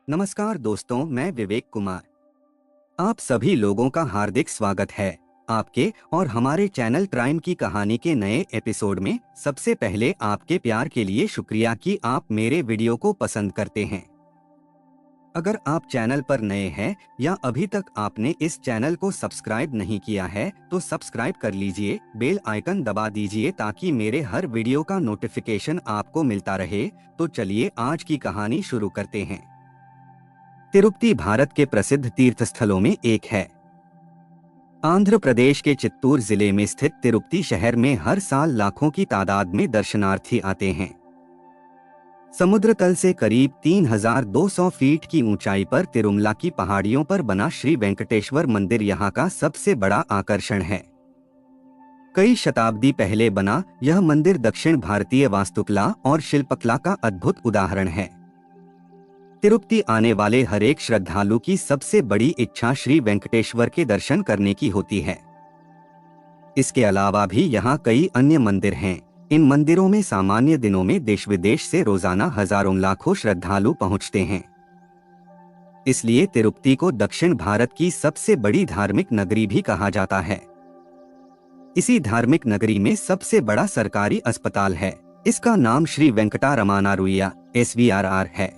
नमस्कार दोस्तों, मैं विवेक कुमार। आप सभी लोगों का हार्दिक स्वागत है आपके और हमारे चैनल क्राइम की कहानी के नए एपिसोड में। सबसे पहले आपके प्यार के लिए शुक्रिया कि आप मेरे वीडियो को पसंद करते हैं। अगर आप चैनल पर नए हैं या अभी तक आपने इस चैनल को सब्सक्राइब नहीं किया है तो सब्सक्राइब कर लीजिए, बेल आइकन दबा दीजिए ताकि मेरे हर वीडियो का नोटिफिकेशन आपको मिलता रहे। तो चलिए आज की कहानी शुरू करते हैं। तिरुपति भारत के प्रसिद्ध तीर्थस्थलों में एक है। आंध्र प्रदेश के चित्तूर जिले में स्थित तिरुपति शहर में हर साल लाखों की तादाद में दर्शनार्थी आते हैं। समुद्र तल से करीब 3200 फीट की ऊंचाई पर तिरुमला की पहाड़ियों पर बना श्री वेंकटेश्वर मंदिर यहाँ का सबसे बड़ा आकर्षण है। कई शताब्दी पहले बना यह मंदिर दक्षिण भारतीय वास्तुकला और शिल्पकला का अद्भुत उदाहरण है। तिरुपति आने वाले हर एक श्रद्धालु की सबसे बड़ी इच्छा श्री वेंकटेश्वर के दर्शन करने की होती है। इसके अलावा भी यहाँ कई अन्य मंदिर हैं। इन मंदिरों में सामान्य दिनों में देश विदेश से रोजाना हजारों लाखों श्रद्धालु पहुँचते हैं। इसलिए तिरुपति को दक्षिण भारत की सबसे बड़ी धार्मिक नगरी भी कहा जाता है। इसी धार्मिक नगरी में सबसे बड़ा सरकारी अस्पताल है। इसका नाम श्री वेंकटरमणारुइया SVRR है।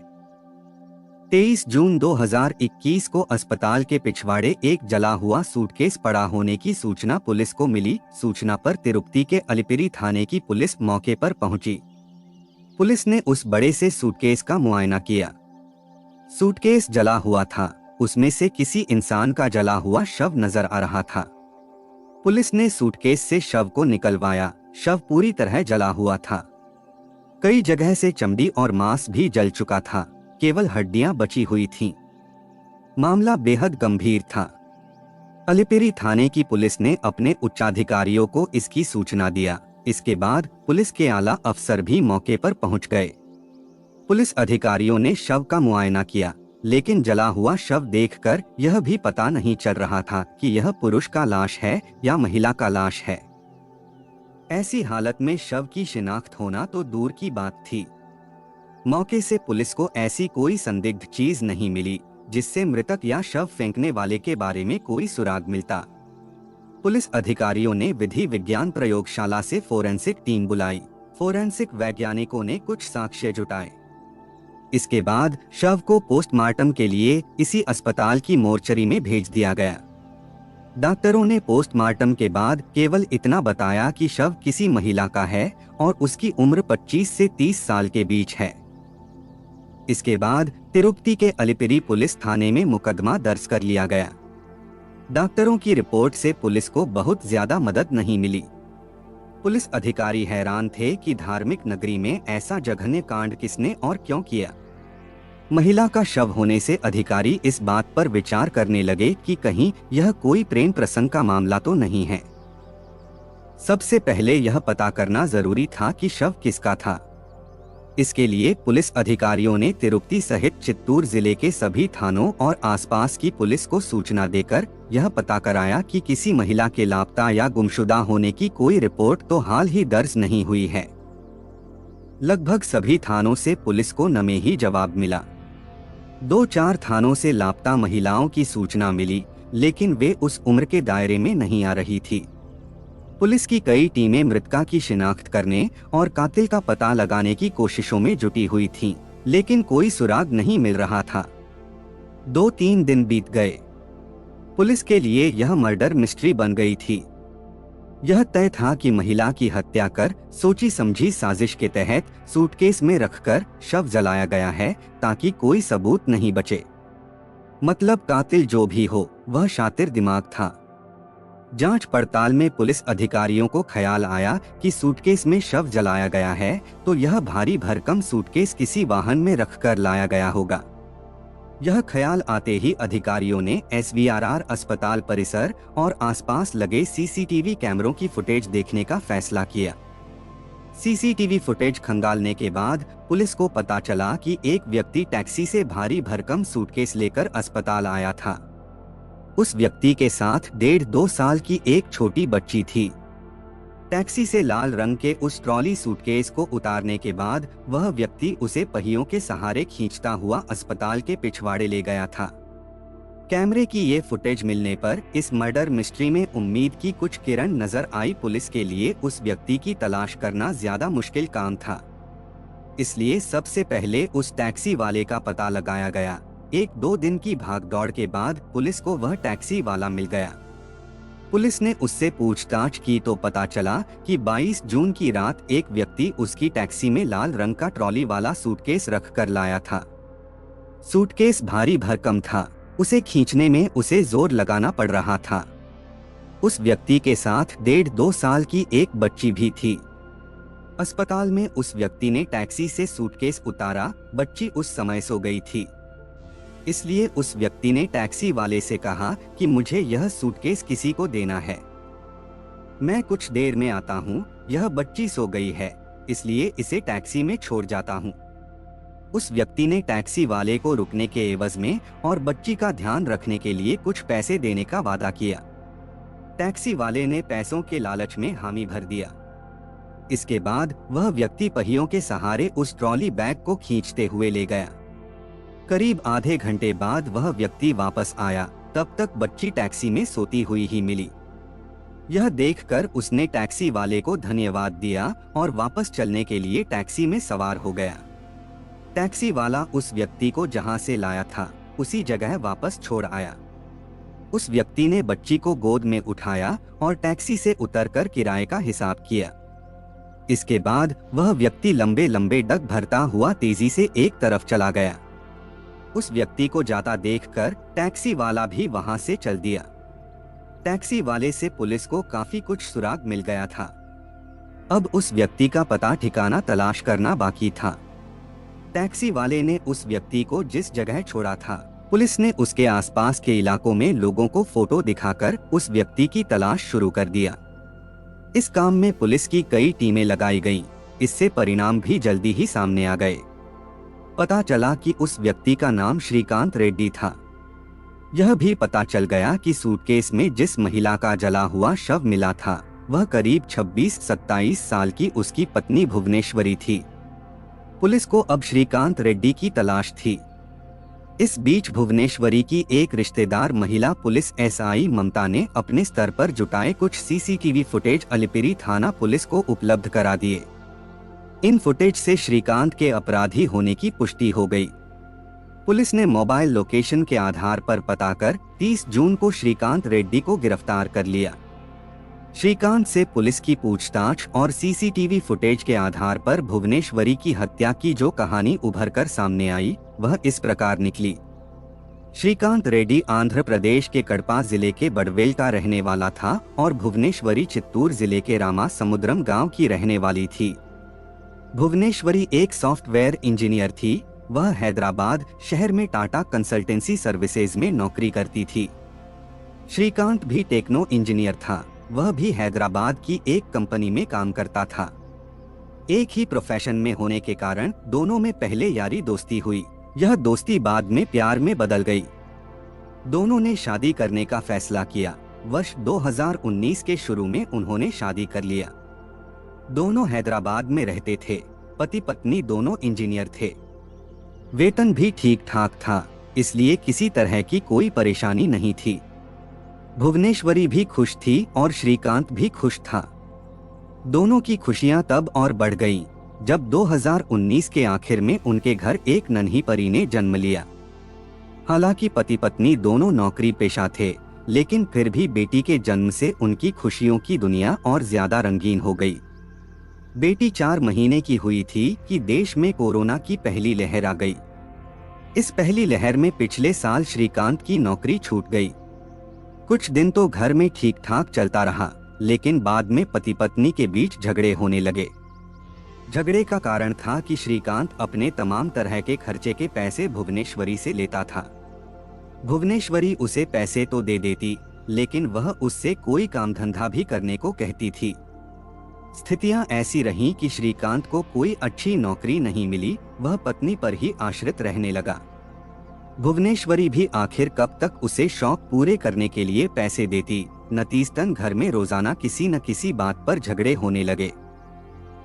23 जून 2021 को अस्पताल के पिछवाड़े एक जला हुआ सूटकेस पड़ा होने की सूचना पुलिस को मिली। सूचना पर तिरुपति के अलिपिरी थाने की पुलिस मौके पर पहुंची। पुलिस ने उस बड़े से सूटकेस का मुआयना किया। सूटकेस जला हुआ था, उसमें से किसी इंसान का जला हुआ शव नजर आ रहा था। पुलिस ने सूटकेस से शव को निकलवाया। शव पूरी तरह जला हुआ था। कई जगह से चमड़ी और मांस भी जल चुका था, केवल हड्डियां बची हुई थीं। मामला बेहद गंभीर था। अलिपिरी थाने की पुलिस ने अपने उच्चाधिकारियों को इसकी सूचना दिया। इसके बाद पुलिस के आला अफसर भी मौके पर पहुंच गए। पुलिस अधिकारियों ने शव का मुआयना किया, लेकिन जला हुआ शव देखकर यह भी पता नहीं चल रहा था कि यह पुरुष का लाश है या महिला का लाश है। ऐसी हालत में शव की शिनाख्त होना तो दूर की बात थी। मौके से पुलिस को ऐसी कोई संदिग्ध चीज नहीं मिली जिससे मृतक या शव फेंकने वाले के बारे में कोई सुराग मिलता। पुलिस अधिकारियों ने विधि विज्ञान प्रयोगशाला से फोरेंसिक टीम बुलाई। फोरेंसिक वैज्ञानिकों ने कुछ साक्ष्य जुटाए। इसके बाद शव को पोस्टमार्टम के लिए इसी अस्पताल की मोर्चरी में भेज दिया गया। डॉक्टरों ने पोस्टमार्टम के बाद केवल इतना बताया कि शव किसी महिला का है और उसकी उम्र 25 से 30 साल के बीच है। इसके बाद तिरुपति के अलिपिरी पुलिस थाने में मुकदमा दर्ज कर लिया गया। डॉक्टरों की रिपोर्ट से पुलिस को बहुत ज्यादा मदद नहीं मिली। पुलिस अधिकारी हैरान थे कि धार्मिक नगरी में ऐसा जघन्य कांड किसने और क्यों किया। महिला का शव होने से अधिकारी इस बात पर विचार करने लगे कि कहीं यह कोई प्रेम प्रसंग का मामला तो नहीं है। सबसे पहले यह पता करना जरूरी था कि शव किसका था। इसके लिए पुलिस अधिकारियों ने तिरुपति सहित चित्तूर जिले के सभी थानों और आसपास की पुलिस को सूचना देकर यह पता कराया कि किसी महिला के लापता या गुमशुदा होने की कोई रिपोर्ट तो हाल ही दर्ज नहीं हुई है। लगभग सभी थानों से पुलिस को नमे ही जवाब मिला। 2-4 थानों से लापता महिलाओं की सूचना मिली, लेकिन वे उस उम्र के दायरे में नहीं आ रही थी। पुलिस की कई टीमें मृतका की शिनाख्त करने और कातिल का पता लगाने की कोशिशों में जुटी हुई थीं, लेकिन कोई सुराग नहीं मिल रहा था। 2-3 दिन बीत गए। पुलिस के लिए यह मर्डर मिस्ट्री बन गई थी। यह तय था कि महिला की हत्या कर सोची समझी साजिश के तहत सूटकेस में रखकर शव जलाया गया है ताकि कोई सबूत नहीं बचे। मतलब कातिल जो भी हो, वह शातिर दिमाग था। जांच पड़ताल में पुलिस अधिकारियों को ख्याल आया कि सूटकेस में शव जलाया गया है तो यह भारी भरकम सूटकेस किसी वाहन में रखकर लाया गया होगा। यह ख्याल आते ही अधिकारियों ने SVRR अस्पताल परिसर और आसपास लगे CCTV कैमरों की फुटेज देखने का फैसला किया। CCTV फुटेज खंगालने के बाद पुलिस को पता चला कि एक व्यक्ति टैक्सी से भारी भरकम सूटकेस लेकर अस्पताल आया था। उस व्यक्ति के साथ 1.5-2 साल की एक छोटी बच्ची थी। टैक्सी से लाल रंग के उस ट्रॉली सूटकेस को उतारने के बाद वह व्यक्ति उसे पहियों के सहारे खींचता हुआ अस्पताल के पिछवाड़े ले गया था। कैमरे की ये फुटेज मिलने पर इस मर्डर मिस्ट्री में उम्मीद की कुछ किरण नजर आई। पुलिस के लिए उस व्यक्ति की तलाश करना ज्यादा मुश्किल काम था, इसलिए सबसे पहले उस टैक्सी वाले का पता लगाया गया। 1-2 दिन की भागदौड़ के बाद पुलिस को वह टैक्सी वाला मिल गया। पुलिस ने उससे पूछताछ की तो पता चला कि 22 जून की रात एक व्यक्ति उसकी टैक्सी में लाल रंग का ट्रॉली वाला सूटकेस रख कर लाया था। सूटकेस भारी भरकम था, उसे खींचने में उसे जोर लगाना पड़ रहा था। उस व्यक्ति के साथ 1.5-2 साल की एक बच्ची भी थी। अस्पताल में उस व्यक्ति ने टैक्सी से सूटकेस उतारा। बच्ची उस समय सो गई थी, इसलिए उस व्यक्ति ने टैक्सी वाले से कहा कि मुझे यह सूटकेस किसी को देना है, मैं कुछ देर में आता हूँ, यह बच्ची सो गई है, इसलिए इसे टैक्सी में छोड़ जाता हूँ। उस व्यक्ति ने टैक्सी वाले को रुकने के एवज में और बच्ची का ध्यान रखने के लिए कुछ पैसे देने का वादा किया। टैक्सी वाले ने पैसों के लालच में हामी भर दिया। इसके बाद वह व्यक्ति पहियों के सहारे उस ट्रॉली बैग को खींचते हुए ले गया। करीब आधे घंटे बाद वह व्यक्ति वापस आया, तब तक बच्ची टैक्सी में सोती हुई ही मिली। यह देखकर उसने टैक्सी वाले को धन्यवाद दिया और वापस चलने के लिए टैक्सी में सवार हो गया। टैक्सी वाला उस व्यक्ति को जहां से लाया था उसी जगह वापस छोड़ आया। उस व्यक्ति ने बच्ची को गोद में उठाया और टैक्सी से उतरकर किराए का हिसाब किया। इसके बाद वह व्यक्ति लंबे लंबे डग भरता हुआ तेजी से एक तरफ चला गया। उस व्यक्ति को जाता देखकर टैक्सी वाला भी वहां से चल दिया। टैक्सी वाले से पुलिस को काफी कुछ सुराग मिल गया था। अब उस व्यक्ति का पता ठिकाना तलाश करना बाकी था। टैक्सी वाले ने उस व्यक्ति को जिस जगह छोड़ा था, पुलिस ने उसके आसपास के इलाकों में लोगों को फोटो दिखाकर उस व्यक्ति की तलाश शुरू कर दिया। इस काम में पुलिस की कई टीमें लगाई गईं। इससे परिणाम भी जल्दी ही सामने आ गए। पता चला कि उस व्यक्ति का नाम श्रीकांत रेड्डी था। यह भी पता चल गया कि सूटकेस में जिस महिला का जला हुआ शव मिला था वह करीब 26-27 साल की उसकी पत्नी भुवनेश्वरी थी। पुलिस को अब श्रीकांत रेड्डी की तलाश थी। इस बीच भुवनेश्वरी की एक रिश्तेदार महिला पुलिस एसआई ममता ने अपने स्तर पर जुटाए कुछ सीसीटीवी फुटेज अलिपिरी थाना पुलिस को उपलब्ध करा दिए। इन फुटेज से श्रीकांत के अपराधी होने की पुष्टि हो गई। पुलिस ने मोबाइल लोकेशन के आधार पर पता कर 30 जून को श्रीकांत रेड्डी को गिरफ्तार कर लिया। श्रीकांत से पुलिस की पूछताछ और सीसीटीवी फुटेज के आधार पर भुवनेश्वरी की हत्या की जो कहानी उभर कर सामने आई वह इस प्रकार निकली। श्रीकांत रेड्डी आंध्र प्रदेश के कड़पा जिले के बड़वेल का रहने वाला था और भुवनेश्वरी चित्तूर जिले के रामा समुद्रम गांव की रहने वाली थी। भुवनेश्वरी एक सॉफ्टवेयर इंजीनियर थी। वह हैदराबाद शहर में टाटा कंसल्टेंसी सर्विसेज में नौकरी करती थी। श्रीकांत भी टेक्नो इंजीनियर था। वह भी हैदराबाद की एक कंपनी में काम करता था। एक ही प्रोफेशन में होने के कारण दोनों में पहले यारी दोस्ती हुई। यह दोस्ती बाद में प्यार में बदल गई। दोनों ने शादी करने का फैसला किया। वर्ष 2019 के शुरू में उन्होंने शादी कर लिया। दोनों हैदराबाद में रहते थे। पति पत्नी दोनों इंजीनियर थे। वेतन भी ठीक ठाक था, इसलिए किसी तरह की कोई परेशानी नहीं थी। भुवनेश्वरी भी खुश थी और श्रीकांत भी खुश था। दोनों की खुशियां तब और बढ़ गईं जब 2019 के आखिर में उनके घर एक नन्ही परी ने जन्म लिया। हालांकि पति पत्नी दोनों नौकरी पेशा थे, लेकिन फिर भी बेटी के जन्म से उनकी खुशियों की दुनिया और ज्यादा रंगीन हो गई। बेटी 4 महीने की हुई थी कि देश में कोरोना की पहली लहर आ गई। इस पहली लहर में पिछले साल श्रीकांत की नौकरी छूट गई। कुछ दिन तो घर में ठीक ठाक चलता रहा, लेकिन बाद में पति पत्नी के बीच झगड़े होने लगे। झगड़े का कारण था कि श्रीकांत अपने तमाम तरह के खर्चे के पैसे भुवनेश्वरी से लेता था। भुवनेश्वरी उसे पैसे तो दे देती, लेकिन वह उससे कोई काम धंधा भी करने को कहती थी। स्थितियां ऐसी रहीं कि श्रीकांत को कोई अच्छी नौकरी नहीं मिली। वह पत्नी पर ही आश्रित रहने लगा। भुवनेश्वरी भी आखिर कब तक उसे शौक पूरे करने के लिए पैसे देती। नतीजतन घर में रोजाना किसी न किसी बात पर झगड़े होने लगे।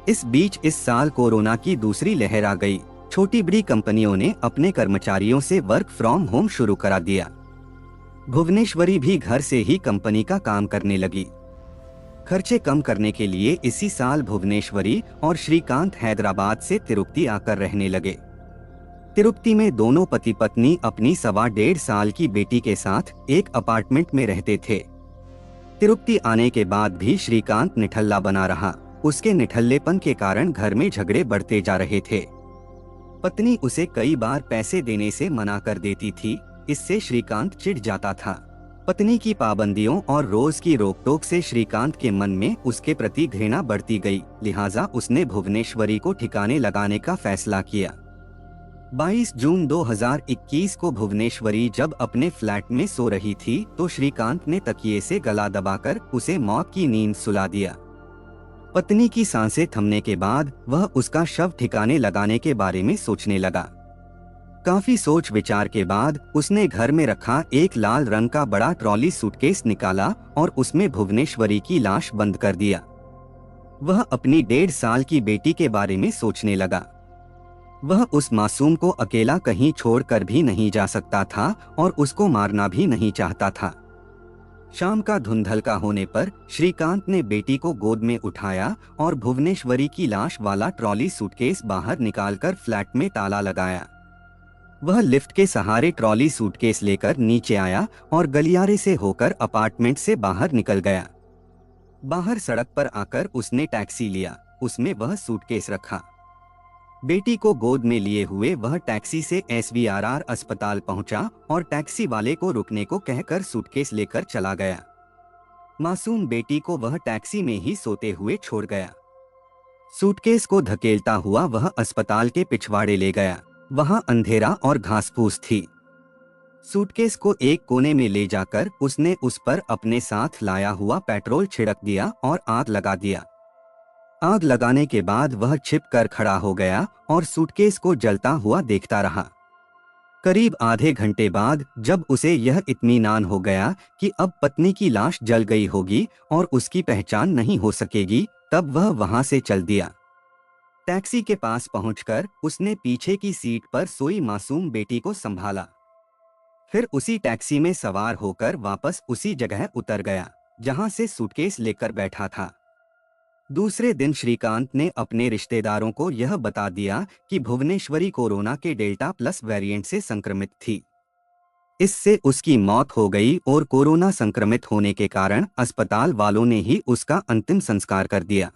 इस बीच इस साल कोरोना की दूसरी लहर आ गई। छोटी बड़ी कंपनियों ने अपने कर्मचारियों से वर्क फ्रॉम होम शुरू करा दिया। भुवनेश्वरी भी घर से ही कंपनी का काम करने लगी। खर्चे कम करने के लिए इसी साल भुवनेश्वरी और श्रीकांत हैदराबाद से तिरुपति आकर रहने लगे। तिरुपति में दोनों पति पत्नी अपनी 1.25 साल की बेटी के साथ एक अपार्टमेंट में रहते थे। तिरुपति आने के बाद भी श्रीकांत निठल्ला बना रहा। उसके निठल्लेपन के कारण घर में झगड़े बढ़ते जा रहे थे। पत्नी उसे कई बार पैसे देने से मना कर देती थी, इससे श्रीकांत चिढ़ जाता था। पत्नी की पाबंदियों और रोज की रोकटोक से श्रीकांत के मन में उसके प्रति घृणा बढ़ती गई, लिहाजा उसने भुवनेश्वरी को ठिकाने लगाने का फैसला किया। 22 जून 2021 को भुवनेश्वरी जब अपने फ्लैट में सो रही थी तो श्रीकांत ने तकिए से गला दबाकर उसे मौत की नींद सुला दिया। पत्नी की सांसें थमने के बाद वह उसका शव ठिकाने लगाने के बारे में सोचने लगा। काफी सोच विचार के बाद उसने घर में रखा एक लाल रंग का बड़ा ट्रॉली सूटकेस निकाला और उसमें भुवनेश्वरी की लाश बंद कर दिया। वह अपनी 1.5 साल की बेटी के बारे में सोचने लगा। वह उस मासूम को अकेला कहीं छोड़कर भी नहीं जा सकता था और उसको मारना भी नहीं चाहता था। शाम का धुंधलका होने पर श्रीकांत ने बेटी को गोद में उठाया और भुवनेश्वरी की लाश वाला ट्रॉली सूटकेस बाहर निकालकर फ्लैट में ताला लगाया। वह लिफ्ट के सहारे ट्रॉली सूटकेस लेकर नीचे आया और गलियारे से होकर अपार्टमेंट से बाहर निकल गया। बाहर सड़क पर आकर उसने टैक्सी लिया। उसमें वह सूटकेस रखा। बेटी को गोद में लिए हुए वह टैक्सी से SVRR अस्पताल पहुंचा और टैक्सी वाले को रुकने को कहकर सूटकेस लेकर चला गया। मासूम बेटी को वह टैक्सी में ही सोते हुए छोड़ गया। सूटकेस को धकेलता हुआ वह अस्पताल के पिछवाड़े ले गया। वहां अंधेरा और घास-फूस थी। सूटकेस को एक कोने में ले जाकर उसने उस पर अपने साथ लाया हुआ पेट्रोल छिड़क दिया और आग लगा दिया। आग लगाने के बाद वह छिप कर खड़ा हो गया और सूटकेस को जलता हुआ देखता रहा। करीब आधे घंटे बाद जब उसे यह इत्मीनान हो गया कि अब पत्नी की लाश जल गई होगी और उसकी पहचान नहीं हो सकेगी, तब वह वहां से चल दिया। टैक्सी के पास पहुंचकर उसने पीछे की सीट पर सोई मासूम बेटी को संभाला। फिर उसी टैक्सी में सवार होकर वापस उसी जगह उतर गया जहां से सूटकेस लेकर बैठा था। दूसरे दिन श्रीकांत ने अपने रिश्तेदारों को यह बता दिया कि भुवनेश्वरी कोरोना के डेल्टा+ वेरिएंट से संक्रमित थी। इससे उसकी मौत हो गई और कोरोना संक्रमित होने के कारण अस्पताल वालों ने ही उसका अंतिम संस्कार कर दिया।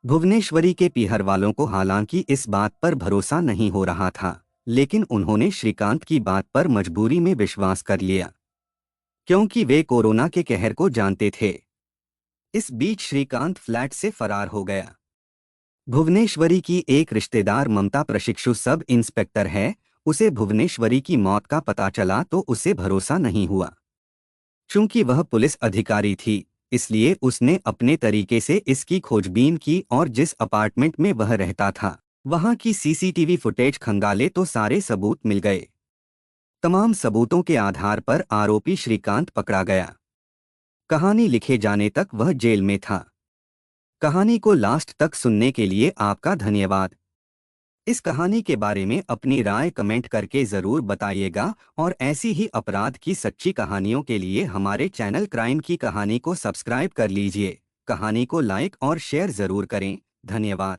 भुवनेश्वरी के पीहर वालों को हालांकि इस बात पर भरोसा नहीं हो रहा था, लेकिन उन्होंने श्रीकांत की बात पर मजबूरी में विश्वास कर लिया, क्योंकि वे कोरोना के कहर को जानते थे। इस बीच श्रीकांत फ्लैट से फरार हो गया। भुवनेश्वरी की एक रिश्तेदार ममता प्रशिक्षु सब इंस्पेक्टर है। उसे भुवनेश्वरी की मौत का पता चला तो उसे भरोसा नहीं हुआ। चूंकि वह पुलिस अधिकारी थी, इसलिए उसने अपने तरीके से इसकी खोजबीन की और जिस अपार्टमेंट में वह रहता था वहां की CCTV फुटेज खंगाले तो सारे सबूत मिल गए। तमाम सबूतों के आधार पर आरोपी श्रीकांत पकड़ा गया। कहानी लिखे जाने तक वह जेल में था। कहानी को लास्ट तक सुनने के लिए आपका धन्यवाद। इस कहानी के बारे में अपनी राय कमेंट करके जरूर बताइएगा और ऐसी ही अपराध की सच्ची कहानियों के लिए हमारे चैनल क्राइम की कहानी को सब्सक्राइब कर लीजिए। कहानी को लाइक और शेयर जरूर करें। धन्यवाद।